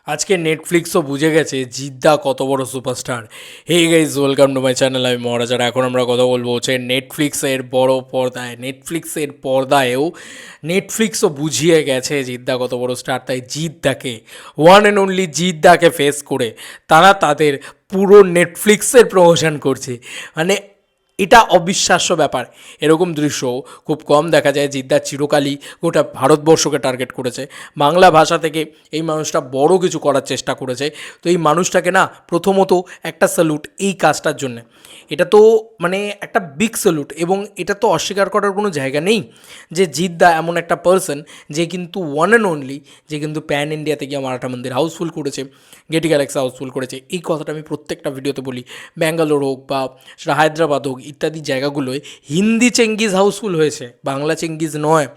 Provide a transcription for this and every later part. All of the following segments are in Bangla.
আজকে নেটফ্লিক্সও বুঝে গেছে জিদ্দা কত বড় superstar. Hey guys, welcome to my channel. আমি মহারাজ। আর এখন আমরা কথা বলবো হচ্ছে নেটফ্লিক্সের বড় পর্দায়। নেটফ্লিক্সের পর্দায়ও নেটফ্লিক্সও বুঝিয়ে গেছে জিদ্দা কত বড় স্টার। তাই জিদ্দাকে, ওয়ান অ্যান্ড অনলি জিদ্দাকে ফেস করে তারা তাদের পুরো নেটফ্লিক্সের প্রমোশন করছে। মানে এটা অবিশ্বাস্য ব্যাপার। এরকম দৃশ্য খুব কম দেখা যায়। জিদ্দা চিরকালই গোটা ভারতবর্ষকে টার্গেট করেছে। বাংলা ভাষা থেকে এই মানুষটা বড় কিছু করার চেষ্টা করেছে। তো এই মানুষটাকে না, প্রথমত একটা স্যালুট এই কাজটার জন্যে। এটা তো মানে একটা বিগ স্যালুট, এবং এটা তো অস্বীকার করার কোনো জায়গা নেই যে জিদ্দা এমন একটা পার্সন যে কিন্তু ওয়ান অ্যান্ড অনলি, যে কিন্তু প্যান ইন্ডিয়াতে গিয়ে মারাঠা মন্দির হাউসফুল করেছে, গেটি গ্যালাক্সি হাউসফুল করেছে। এই কথাটা আমি প্রত্যেকটা ভিডিওতে বলি। ব্যাঙ্গালোর হোক বা সেটা হায়দ্রাবাদ হোক, ইত্যাদি জায়গাগুলোয় হিন্দি চেঙ্গিজ হাউসফুল হয়েছে, বাংলা চেঙ্গিজ নয়।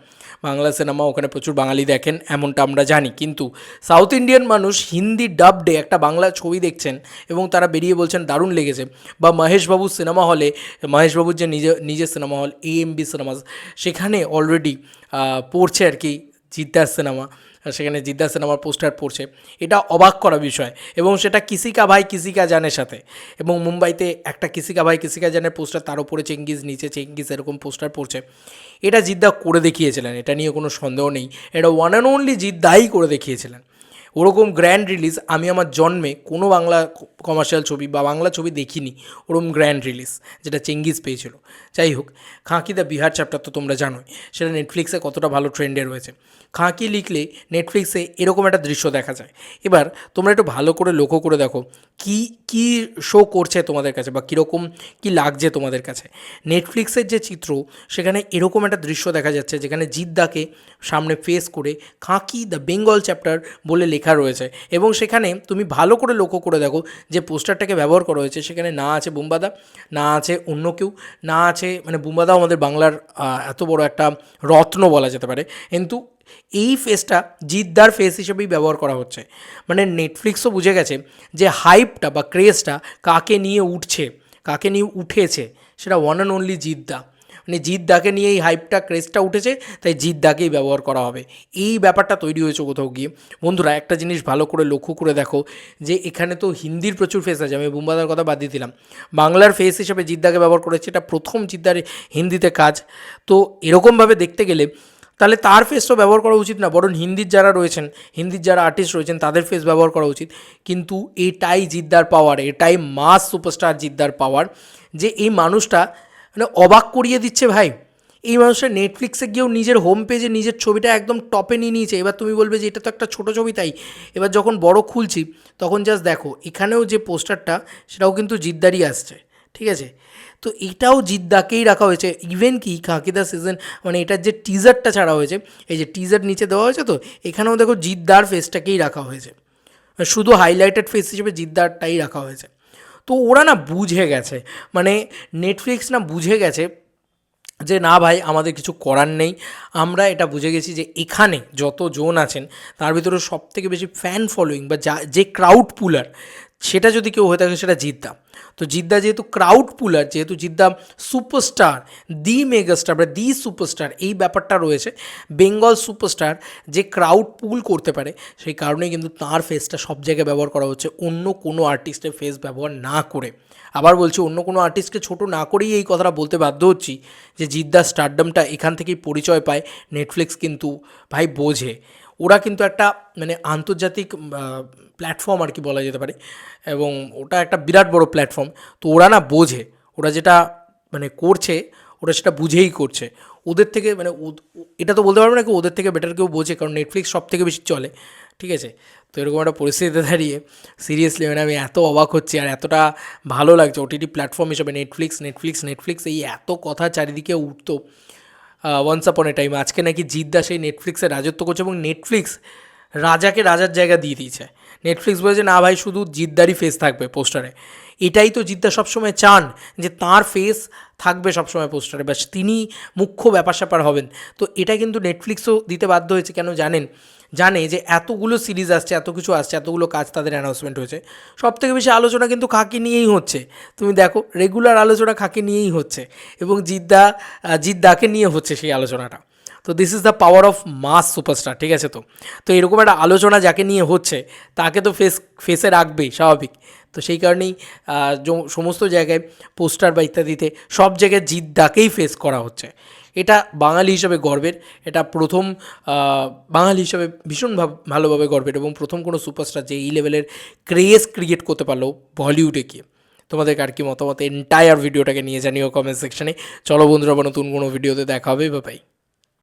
বাংলা সিনেমা ওখানে প্রচুর বাঙালি দেখেন, এমনটা আমরা জানি। কিন্তু সাউথ ইন্ডিয়ান মানুষ হিন্দি ডাবডে একটা বাংলা ছবি দেখছেন এবং তারা বেরিয়ে বলছেন দারুণ লেগেছে। বা মহেশবাবুর সিনেমা হলে, মহেশবাবুর যে নিজের সিনেমা হল AMB সিনেমাস, সেখানে অলরেডি পড়ছে আর কি জিদ্দার সিনেমা। সেখানে জিদ্দার সিনেমার পোস্টার পড়ছে। এটা অবাক করা বিষয়, এবং সেটা কিসি কা ভাই কিসি কা জানের সাথে। এবং মুম্বাইতে একটা কিসি কা ভাই কিসি কা জানের পোস্টার, তার উপরে চেঙ্গিজ, নিচে চেঙ্গিজ, এরকম পোস্টার পড়ছে। এটা জিদ্দা করে দেখিয়েছিলেন, এটা নিয়ে কোনো সন্দেহ নেই। এটা ওয়ান অ্যান্ড অনলি জিদ্দাই করে দেখিয়েছিলেন। ওরকম গ্র্যান্ড রিলিজ আমি আমার জন্মে কোনো বাংলা কমার্শিয়াল ছবি বা বাংলা ছবি দেখিনি ওরকম গ্র্যান্ড রিলিজ যেটা চেঙ্গিজ পেয়েছিল। যাই হোক, খাঁকি দ্য বিহার চ্যাপ্টার তো তোমরা জানোই, সেটা নেটফ্লিক্সে কতটা ভালো ট্রেন্ডে রয়েছে। খাঁকি লিখলে নেটফ্লিক্সে এরকম একটা দৃশ্য দেখা যায়। এবার তোমরা একটু ভালো করে লক্ষ্য করে দেখো কি কি শো করছে তোমাদের কাছে, বা কীরকম কী লাগছে তোমাদের কাছে। নেটফ্লিক্সের যে চিত্র, সেখানে এরকম একটা দৃশ্য দেখা যাচ্ছে যেখানে জিদ্দাকে সামনে ফেস করে খাঁকি দ্য বেঙ্গল চ্যাপ্টার বলে লেখা রয়েছে। এবং সেখানে তুমি ভালো করে লক্ষ্য করে দেখো যে পোস্টারটাকে ব্যবহার করা হয়েছে, সেখানে না আছে বুম্বাদা, না আছে অন্য কেউ, না আছে মানে বুম্বাদাও আমাদের বাংলার এত বড় একটা রত্ন বলা যেতে পারে, কিন্তু এই ফেসটা জিদ্দার ফেস হিসেবেই ব্যবহার করা হচ্ছে। মানে নেটফ্লিক্সও বুঝে গেছে যে হাইপটা বা ক্রেজটা কাকে নিয়ে উঠছে, কাকে নিয়ে উঠেছে, সেটা ওয়ান অ্যান্ড অনলি জিদ্দা। মানে জিদ্দাকে নিয়ে এই হাইপটা ক্রেজটা উঠেছে, তাই জিদ্দাকেই ব্যবহার করা হবে। এই ব্যাপারটা তৈরি হয়েছে কোথাও গিয়ে। বন্ধুরা, একটা জিনিস ভালো করে লক্ষ্য করে দেখো যে এখানে তো হিন্দির প্রচুর ফেস আছে, আমি বুম্বাদার কথা বাদ দিয়ে দিলাম। বাংলার ফেস হিসেবে জিদ্দাকে ব্যবহার করেছে, এটা প্রথম জিদ্দার হিন্দিতে কাজ। তো এরকমভাবে দেখতে গেলে তাহলে তার ফেসটাও ব্যবহার করা উচিত না, বরং হিন্দির যারা রয়েছেন, হিন্দির যারা আর্টিস্ট রয়েছেন, তাদের ফেস ব্যবহার করা উচিত। কিন্তু এটাই জিদ্দার পাওয়ার, এটাই মাস সুপারস্টার জিদ্দার পাওয়ার, যে এই মানুষটা মানে অবাক করিয়ে দিচ্ছে ভাই। এই মানুষটা নেটফ্লিক্সে গিয়েও নিজের হোম পেজে নিজের ছবিটা একদম টপে নিয়ে নিয়েছে। এবার তুমি বলবে যে এটা তো একটা ছোটো ছবি, তাই এবার যখন বড় খুলছি তখন জাস্ট দেখো এখানেও যে পোস্টারটা, সেটাও কিন্তু জিদ্দারই আসছে, ঠিক আছে। তো এটাও জিদ্দাকেই রাখা হয়েছে। ইভেন কি খাকিদা সিজন, মানে এটার যে টিজারটা ছাড়া হয়েছে, এই যে টিজার নিচে দেওয়া হয়েছে, তো এখানেও দেখো জিদ্দার ফেসটাকেই রাখা হয়েছে, শুধু হাইলাইটেড ফেস হিসেবে জিদ্দারটাই রাখা হয়েছে। তো ওরা না বুঝে গেছে, মানে নেটফ্লিক্স না বুঝে গেছে যে না ভাই, আমাদের কিছু করার নেই। আমরা এটা বুঝে গেছি যে এখানে যত জন আছেন তার ভিতরে সবথেকে বেশি ফ্যান ফলোয়িং বা যে ক্রাউড পুলার, সেটা যদি কেউ হয়ে থাকে সেটা জিদ্দা। তো জিদ্দা যেহেতু ক্রাউড পুলার, যেহেতু জিদ্দা সুপারস্টার, দি মেগাস্টার বা দি সুপারস্টার, এই ব্যাপারটা রয়েছে, বেঙ্গল সুপারস্টার যে ক্রাউড পুল করতে পারে, সেই কারণেই কিন্তু তার ফেসটা সব জায়গায় ব্যবহার করা হচ্ছে, অন্য কোনো আর্টিস্টের ফেস ব্যবহার না করে। আবার বলছি, অন্য কোনো আর্টিস্টকে ছোটো না করেই এই কথাটা বলতে বাধ্য হচ্ছি যে জিদ্দার স্টারডমটা এখান থেকেই পরিচয় পায়। নেটফ্লিক্স কিন্তু ভাই বোঝে, ওরা কিন্তু একটা মানে আন্তর্জাতিক প্ল্যাটফর্ম আর কি বলা যেতে পারে, এবং ওটা একটা বিরাট বড় প্ল্যাটফর্ম। তো ওরা না বোঝে, ওরা যেটা মানে করছে, ওরা সেটা বুঝেই করছে। ওদের থেকে মানে এটা তো বলতে পারবো না কি ওদের থেকে বেটার কেউ বোঝে, কারণ নেটফ্লিক্স সব থেকে বেশি চলে, ঠিক আছে। তো এরকম একটা পরিস্থিতিতে দাঁড়িয়ে সিরিয়াসলি মানে আমি এত অবাক হচ্ছি, আর এতটা ভালো লাগছে ওটিটি প্ল্যাটফর্ম হিসেবে নেটফ্লিক্স নেটফ্লিক্স নেটফ্লিক্স, এই এত কথা চারিদিকে উঠতো ওয়ান্স আপন এ টাইম। আজকে নাকি জিদ্দা সেই নেটফ্লিক্সে রাজত্ব করছে, এবং নেটফ্লিক্স রাজাকে রাজার জায়গা দিয়ে দিয়েছে। নেটফ্লিক্স বলেছে না ভাই, শুধু জিদ্দারই ফেস থাকবে পোস্টারে। এটাই তো জিদ্দা সবসময় চান, যে তার ফেস থাকবে সবসময় পোস্টারে, ব্যাস তিনি মুখ্য ব্যাপার স্যাপার হবেন। তো এটা কিন্তু নেটফ্লিক্সও দিতে বাধ্য হয়েছে, কেন জানেন, জানে যে এতগুলো সিরিজ আসছে, এত কিছু আসছে, এতগুলো কাজ তাদের অ্যানাউন্সমেন্ট হয়েছে, সব থেকে বেশি আলোচনা কিন্তু খাকি নিয়েই হচ্ছে। তুমি দেখো রেগুলার আলোচনা খাকি নিয়েই হচ্ছে, এবং জিদ্দাকে নিয়ে হচ্ছে সেই আলোচনাটা। তো this is the power of mass superstar, ঠিক আছে? তো এরকম একটা আলোচনা যাকে নিয়ে হচ্ছে তাকে তো ফেসে রাখবেই, স্বাভাবিক। তো সেই কারণেই সমস্ত জায়গায় পোস্টার বা ইত্যাদিতে সব জায়গায় জিদ্দাকেই ফেস করা হচ্ছে। এটা বাঙালি হিসাবে গর্বের, এটা প্রথম বাঙালি হিসাবে ভীষণ ভালোভাবে গর্বের, এবং প্রথম কোনো সুপারস্টার যে এই লেভেলের ক্রেজ ক্রিয়েট করতে পারলো বলিউডে গিয়ে। তোমাদেরকে আর কি মতামত এন্টায়ার ভিডিওটাকে নিয়ে জানিও কমেন্ট সেকশনে। চলো বন্ধুরা, নতুন কোনো ভিডিওতে দেখা হবে, বা বাই।